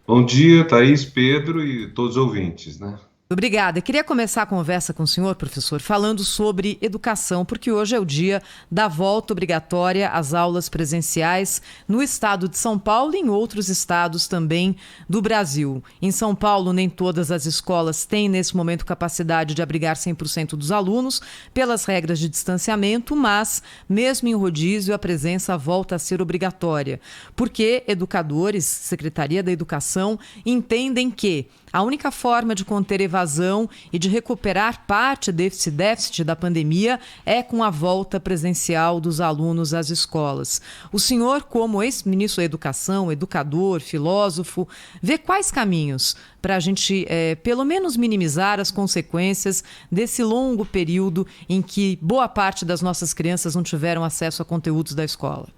Bom dia, Thaís, Pedro e todos os ouvintes, né? Obrigada. Eu queria começar a conversa com o senhor, professor, falando sobre educação, porque hoje é o dia da volta obrigatória às aulas presenciais no estado de São Paulo e em outros estados também do Brasil. Em São Paulo, nem todas as escolas têm, nesse momento, capacidade de abrigar 100% dos alunos pelas regras de distanciamento, mas, mesmo em rodízio, a presença volta a ser obrigatória, porque educadores, Secretaria da Educação, entendem que a única forma de conter evasão e de recuperar parte desse déficit da pandemia é com a volta presencial dos alunos às escolas. O senhor, como ex-ministro da Educação, educador, filósofo, vê quais caminhos para a gente, pelo menos, minimizar as consequências desse longo período em que boa parte das nossas crianças não tiveram acesso a conteúdos da escola?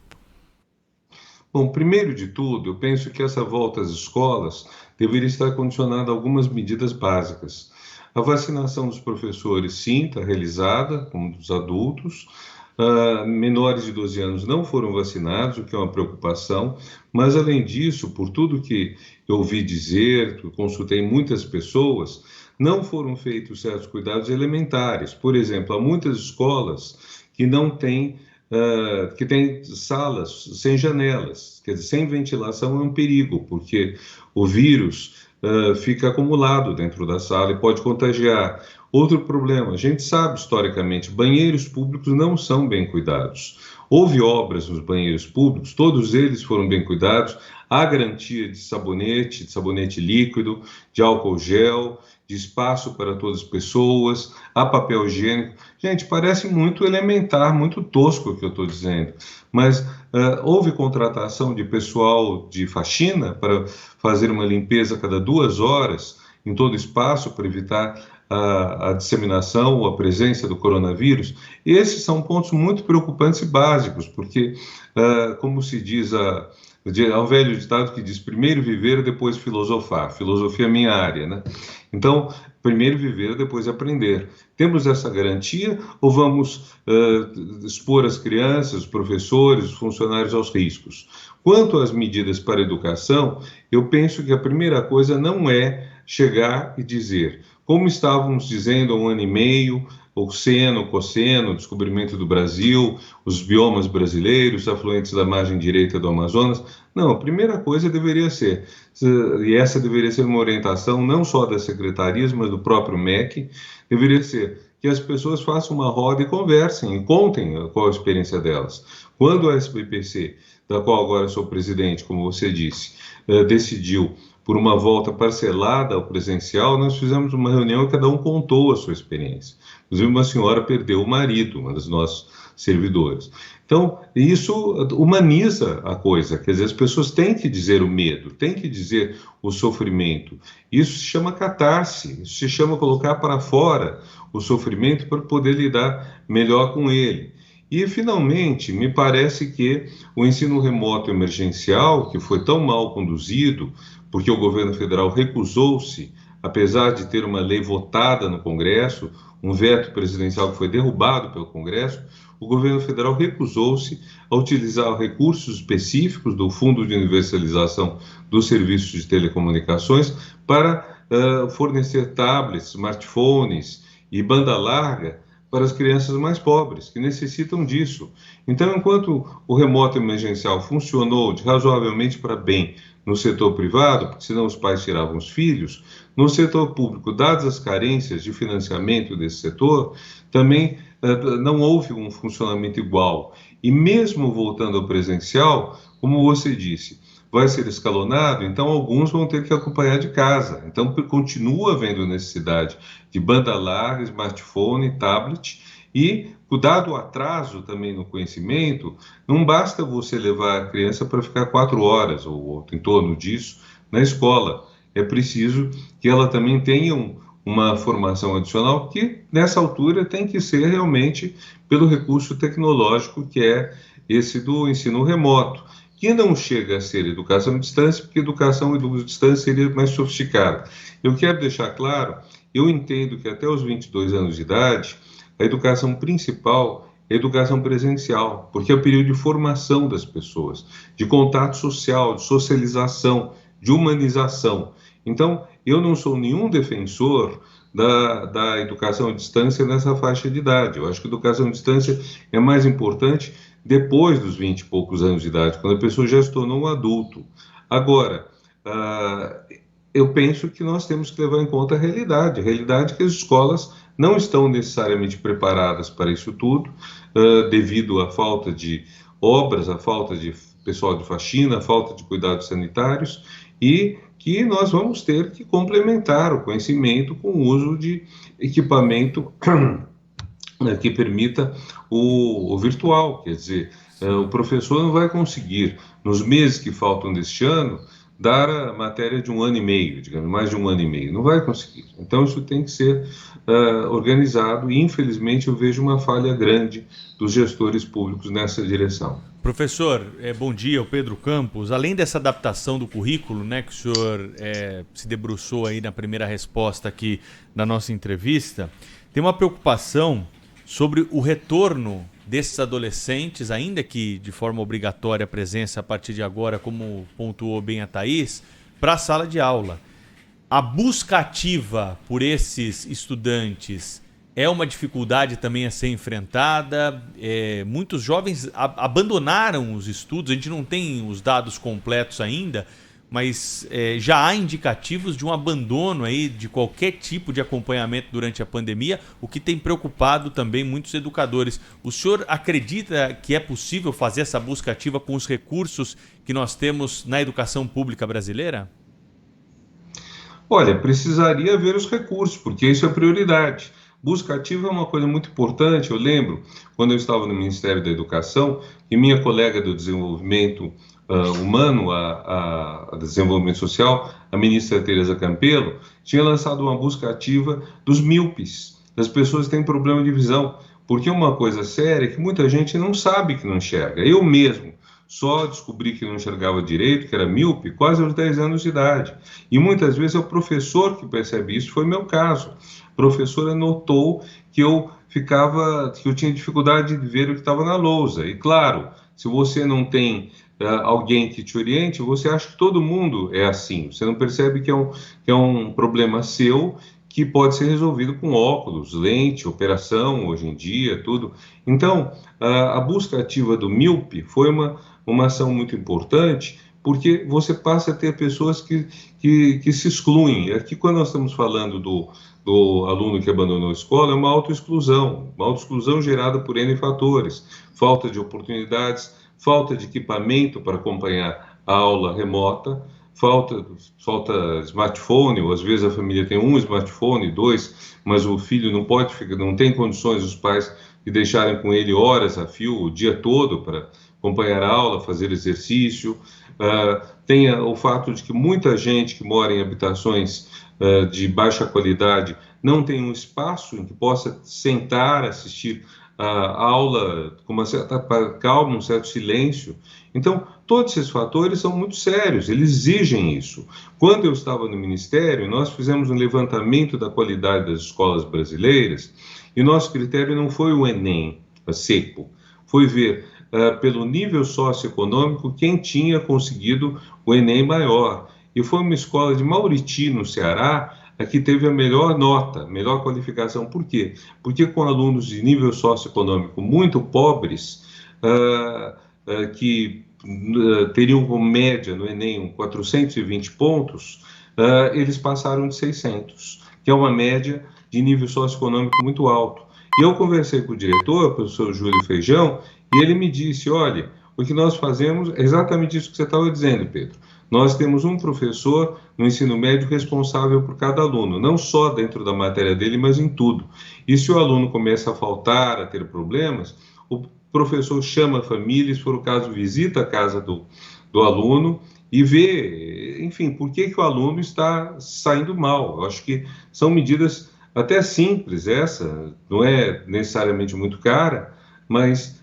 Bom, primeiro de tudo, eu penso que essa volta às escolas deveria estar condicionada a algumas medidas básicas. A vacinação dos professores, sim, está realizada, como dos adultos. Menores de 12 anos não foram vacinados, o que é uma preocupação, mas além disso, por tudo que eu ouvi dizer, consultei muitas pessoas, não foram feitos certos cuidados elementares. Por exemplo, há muitas escolas que não têm que tem salas sem janelas, quer dizer, sem ventilação é um perigo, porque o vírus fica acumulado dentro da sala e pode contagiar. Outro problema, a gente sabe historicamente, banheiros públicos não são bem cuidados. Houve obras nos banheiros públicos, todos eles foram bem cuidados, há garantia de sabonete líquido, de álcool gel, de espaço para todas as pessoas, há papel higiênico. Gente, parece muito elementar, muito tosco o que eu estou dizendo, mas houve contratação de pessoal de faxina para fazer uma limpeza a cada 2 horas em todo o espaço para evitar a disseminação ou a presença do coronavírus. Esses são pontos muito preocupantes e básicos, porque, como se diz, há um velho ditado que diz: primeiro viver, depois filosofar. Filosofia é minha área, né? Então, primeiro viver, depois aprender. Temos essa garantia ou vamos expor as crianças, os professores, os funcionários aos riscos? Quanto às medidas para a educação, eu penso que a primeira coisa não é chegar e dizer, como estávamos dizendo há um ano e meio, o seno, o cosseno, o descobrimento do Brasil, os biomas brasileiros, afluentes da margem direita do Amazonas. Não, a primeira coisa deveria ser, e essa deveria ser uma orientação não só das secretarias, mas do próprio MEC, deveria ser que as pessoas façam uma roda e conversem, e contem qual a experiência delas. Quando a SBPC, da qual agora sou presidente, como você disse, decidiu por uma volta parcelada ao presencial, nós fizemos uma reunião e cada um contou a sua experiência. Inclusive, uma senhora perdeu o marido, uma das nossas servidoras. Então, isso humaniza a coisa, quer dizer, as pessoas têm que dizer o medo, têm que dizer o sofrimento. Isso se chama catarse, isso se chama colocar para fora o sofrimento para poder lidar melhor com ele. E, finalmente, me parece que o ensino remoto emergencial, que foi tão mal conduzido, porque o governo federal recusou-se, apesar de ter uma lei votada no Congresso, um veto presidencial que foi derrubado pelo Congresso, o governo federal recusou-se a utilizar recursos específicos do Fundo de Universalização dos Serviços de Telecomunicações para fornecer tablets, smartphones e banda larga para as crianças mais pobres, que necessitam disso. Então, enquanto o remoto emergencial funcionou de razoavelmente para bem no setor privado, porque senão os pais tiravam os filhos, no setor público, dadas as carências de financiamento desse setor, também não houve um funcionamento igual. E mesmo voltando ao presencial, como você disse, vai ser escalonado, então alguns vão ter que acompanhar de casa. Então continua havendo necessidade de banda larga, smartphone, tablet, e, dado o atraso também no conhecimento, não basta você levar a criança para ficar 4 horas ou em torno disso na escola. É preciso que ela também tenha uma formação adicional que, nessa altura, tem que ser realmente pelo recurso tecnológico que é esse do ensino remoto, que não chega a ser educação à distância, porque educação à distância seria mais sofisticada. Eu quero deixar claro, eu entendo que até os 22 anos de idade, a educação principal é a educação presencial, porque é o período de formação das pessoas, de contato social, de socialização, de humanização. Então, eu não sou nenhum defensor da educação à distância nessa faixa de idade. Eu acho que a educação à distância é mais importante depois dos 20 e poucos anos de idade, quando a pessoa já se tornou um adulto. Agora, eu penso que nós temos que levar em conta a realidade é que as escolas não estão necessariamente preparadas para isso tudo, devido à falta de obras, à falta de pessoal de faxina, à falta de cuidados sanitários, e que nós vamos ter que complementar o conhecimento com o uso de equipamento que permita o virtual. Quer dizer, o professor não vai conseguir, nos meses que faltam deste ano, dar a matéria de 1 ano e meio, digamos, mais de 1 ano e meio. Não vai conseguir. Então, isso tem que ser organizado e, infelizmente, eu vejo uma falha grande dos gestores públicos nessa direção. Professor, bom dia, o Pedro Campos. Além dessa adaptação do currículo, né, que o senhor se debruçou aí na primeira resposta aqui da nossa entrevista, tem uma preocupação sobre o retorno desses adolescentes, ainda que de forma obrigatória a presença a partir de agora, como pontuou bem a Thaís, para a sala de aula. A busca ativa por esses estudantes é uma dificuldade também a ser enfrentada. Muitos jovens abandonaram os estudos, a gente não tem os dados completos ainda, mas já há indicativos de um abandono aí de qualquer tipo de acompanhamento durante a pandemia, o que tem preocupado também muitos educadores. O senhor acredita que é possível fazer essa busca ativa com os recursos que nós temos na educação pública brasileira? Olha, precisaria ver os recursos, porque isso é prioridade. Busca ativa é uma coisa muito importante. Eu lembro, quando eu estava no Ministério da Educação, que minha colega do Desenvolvimento Humano, a Desenvolvimento Social, a ministra Tereza Campelo, tinha lançado uma busca ativa dos míopes, das pessoas que têm problema de visão, porque uma coisa séria é que muita gente não sabe que não enxerga. Eu mesmo só descobri que não enxergava direito, que era míope, quase aos 10 anos de idade. E muitas vezes é o professor que percebe isso, foi meu caso. A professora notou que eu tinha dificuldade de ver o que estava na lousa. E claro, se você não tem alguém que te oriente, você acha que todo mundo é assim. Você não percebe que é um problema seu, que pode ser resolvido com óculos, lente, operação, hoje em dia, tudo. Então, a busca ativa do míope foi uma ação muito importante, porque você passa a ter pessoas que se excluem. Aqui, quando nós estamos falando do aluno que abandonou a escola, é uma autoexclusão gerada por N fatores: falta de oportunidades, falta de equipamento para acompanhar a aula remota, falta smartphone, ou às vezes a família tem um smartphone, 2, mas o filho não tem condições, os pais, de deixarem com ele horas a fio, o dia todo, para acompanhar a aula, fazer exercício. Tem o fato de que muita gente que mora em habitações de baixa qualidade não tem um espaço em que possa sentar, assistir a aula com uma certa calma, um certo silêncio. Então, todos esses fatores são muito sérios, eles exigem isso. Quando eu estava no Ministério, nós fizemos um levantamento da qualidade das escolas brasileiras e nosso critério não foi o Enem seco, foi ver pelo nível socioeconômico quem tinha conseguido o Enem maior. E foi uma escola de Mauriti, no Ceará, a que teve a melhor nota, melhor qualificação. Por quê? Porque com alunos de nível socioeconômico muito pobres, que teriam como média no Enem 420 pontos, eles passaram de 600, que é uma média de nível socioeconômico muito alto. E eu conversei com o diretor, o professor Júlio Feijão, e ele me disse: olha, o que nós fazemos é exatamente isso que você estava dizendo, Pedro. Nós temos um professor no ensino médio responsável por cada aluno, não só dentro da matéria dele, mas em tudo. E se o aluno começa a faltar, a ter problemas, o professor chama a família, se for o caso, visita a casa do aluno e vê, enfim, por que o aluno está saindo mal. Eu acho que são medidas até simples, essa não é necessariamente muito cara, mas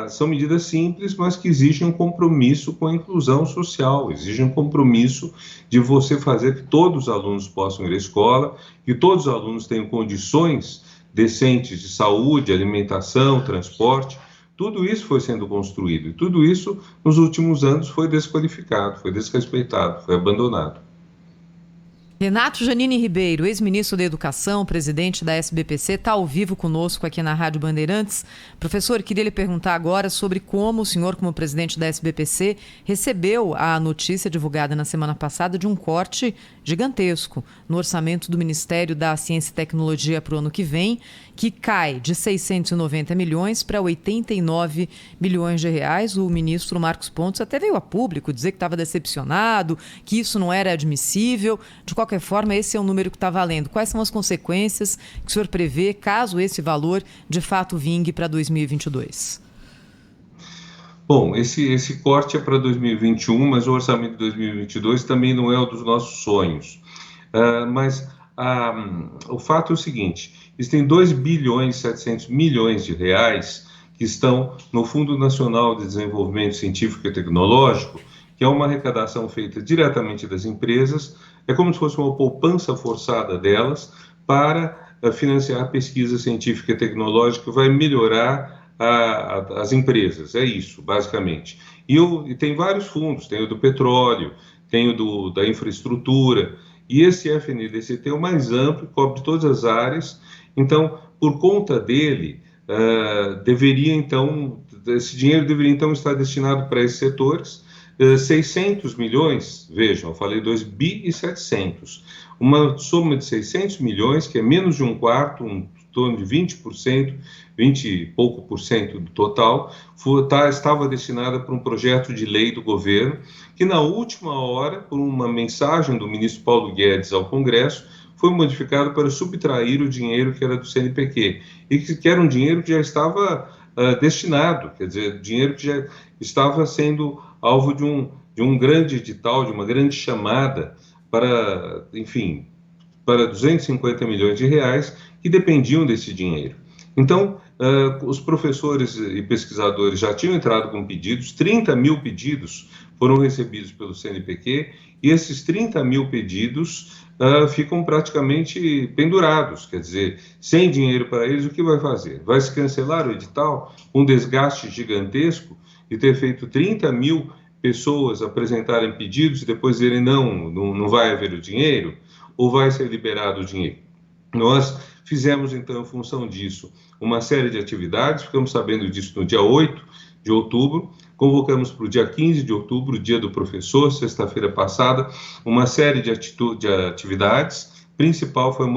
são medidas simples, mas que exigem um compromisso com a inclusão social, exigem um compromisso de você fazer que todos os alunos possam ir à escola, que todos os alunos tenham condições decentes de saúde, alimentação, transporte. tudo isso foi sendo construído e tudo isso, nos últimos anos, foi desqualificado, foi desrespeitado, foi abandonado. Renato Janine Ribeiro, ex-ministro da Educação, presidente da SBPC, está ao vivo conosco aqui na Rádio Bandeirantes. Professor, queria lhe perguntar agora sobre como o senhor, como presidente da SBPC, recebeu a notícia divulgada na semana passada de um corte gigantesco no orçamento do Ministério da Ciência e Tecnologia para o ano que vem, que cai de 690 milhões para 89 milhões de reais. O ministro Marcos Pontes até veio a público dizer que estava decepcionado, que isso não era admissível. De qualquer forma, esse é o número que está valendo. Quais são as consequências que o senhor prevê caso esse valor de fato vingue para 2022? Bom, esse corte é para 2021, mas o orçamento de 2022 também não é um dos nossos sonhos. O fato é o seguinte: existem 2 bilhões e 700 milhões de reais que estão no Fundo Nacional de Desenvolvimento Científico e Tecnológico, que é uma arrecadação feita diretamente das empresas, é como se fosse uma poupança forçada delas para financiar a pesquisa científica e tecnológica que vai melhorar as empresas, é isso, basicamente. E tem vários fundos, tem o do petróleo, tem o da infraestrutura, e esse FNDCT é o mais amplo, cobre todas as áreas. Então, por conta dele, esse dinheiro deveria então estar destinado para esses setores. 600 milhões, vejam, eu falei 2 bi e 700, uma soma de 600 milhões, que é menos de um quarto, em torno de 20%, 20 e pouco por cento do total, estava destinada para um projeto de lei do governo, que na última hora, por uma mensagem do ministro Paulo Guedes ao Congresso, foi modificado para subtrair o dinheiro que era do CNPq, e que era um dinheiro que já estava destinado, quer dizer, dinheiro que já estava sendo alvo de um grande edital, de uma grande chamada para 250 milhões de reais que dependiam desse dinheiro. Então, os professores e pesquisadores já tinham entrado com pedidos, 30 mil pedidos foram recebidos pelo CNPq, e esses 30 mil pedidos ficam praticamente pendurados, quer dizer, sem dinheiro para eles, o que vai fazer? Vai se cancelar o edital? Um desgaste gigantesco de ter feito 30 mil pessoas apresentarem pedidos e depois dizerem não vai haver o dinheiro, ou vai ser liberado o dinheiro? Nós fizemos, então, em função disso, uma série de atividades, ficamos sabendo disso no dia 8 de outubro, convocamos para o dia 15 de outubro, o dia do professor, sexta-feira passada, uma série de atividades. Principal foi a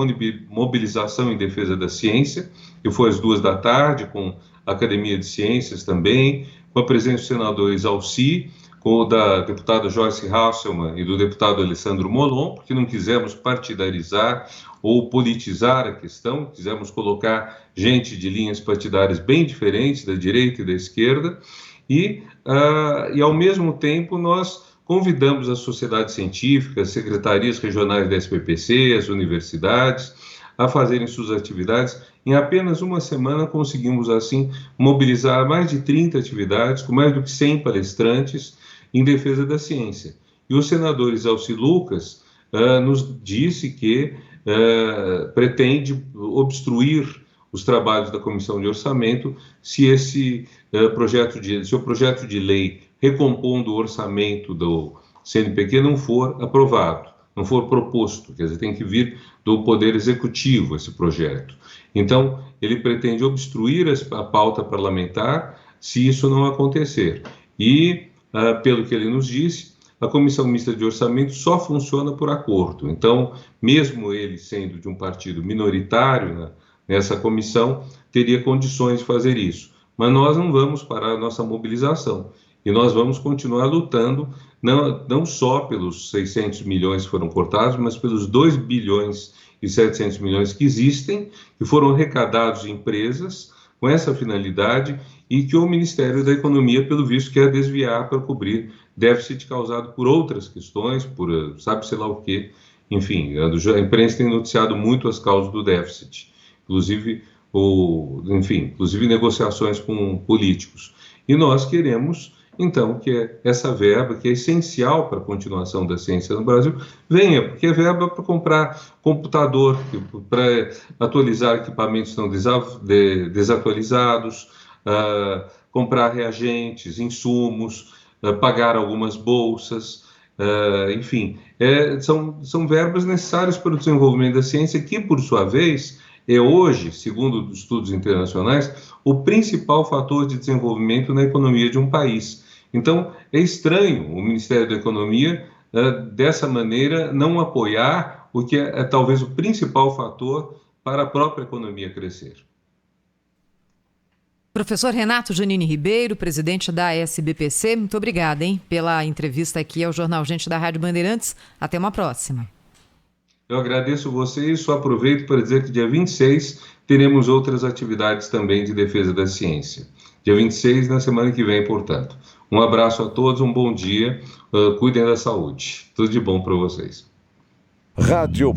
mobilização em defesa da ciência, que foi às 14h, com a Academia de Ciências também, com a presença do senador Exalci, com o da deputada Joyce Hasselmann e do deputado Alessandro Molon, porque não quisemos partidarizar ou politizar a questão, quisemos colocar gente de linhas partidárias bem diferentes, da direita e da esquerda, e ao mesmo tempo nós convidamos a sociedade científica, as secretarias regionais da SBPC, as universidades, a fazerem suas atividades. Em apenas uma semana conseguimos, assim, mobilizar mais de 30 atividades, com mais do que 100 palestrantes em defesa da ciência. E o senador Exalci Lucas nos disse que pretende obstruir os trabalhos da Comissão de Orçamento se o projeto de lei recompondo o orçamento do CNPq não for aprovado, não for proposto, quer dizer, tem que vir do Poder Executivo esse projeto. Então, ele pretende obstruir a pauta parlamentar se isso não acontecer. E, pelo que ele nos disse, a Comissão Mista de Orçamento só funciona por acordo. Então, mesmo ele sendo de um partido minoritário nessa comissão, teria condições de fazer isso. Mas nós não vamos parar a nossa mobilização. E nós vamos continuar lutando, não só pelos 600 milhões que foram cortados, mas pelos 2 bilhões e 700 milhões que existem, que foram arrecadados de empresas com essa finalidade e que o Ministério da Economia, pelo visto, quer desviar para cobrir déficit causado por outras questões, por sabe-se lá o quê. Enfim, a imprensa tem noticiado muito as causas do déficit, inclusive negociações com políticos. E nós queremos, então, que essa verba, que é essencial para a continuação da ciência no Brasil, venha, porque é verba para comprar computador, para atualizar equipamentos que estão desatualizados, comprar reagentes, insumos, pagar algumas bolsas, enfim, são verbas necessárias para o desenvolvimento da ciência, que, por sua vez, é hoje, segundo estudos internacionais, o principal fator de desenvolvimento na economia de um país. Então, é estranho o Ministério da Economia, dessa maneira, não apoiar o que é talvez o principal fator para a própria economia crescer. Professor Renato Giannini Ribeiro, presidente da SBPC, muito obrigada, pela entrevista aqui ao Jornal Gente da Rádio Bandeirantes. Até uma próxima. Eu agradeço vocês, só aproveito para dizer que dia 26 teremos outras atividades também de defesa da ciência. Dia 26, na semana que vem, portanto. Um abraço a todos, um bom dia, cuidem da saúde. Tudo de bom para vocês. Rádio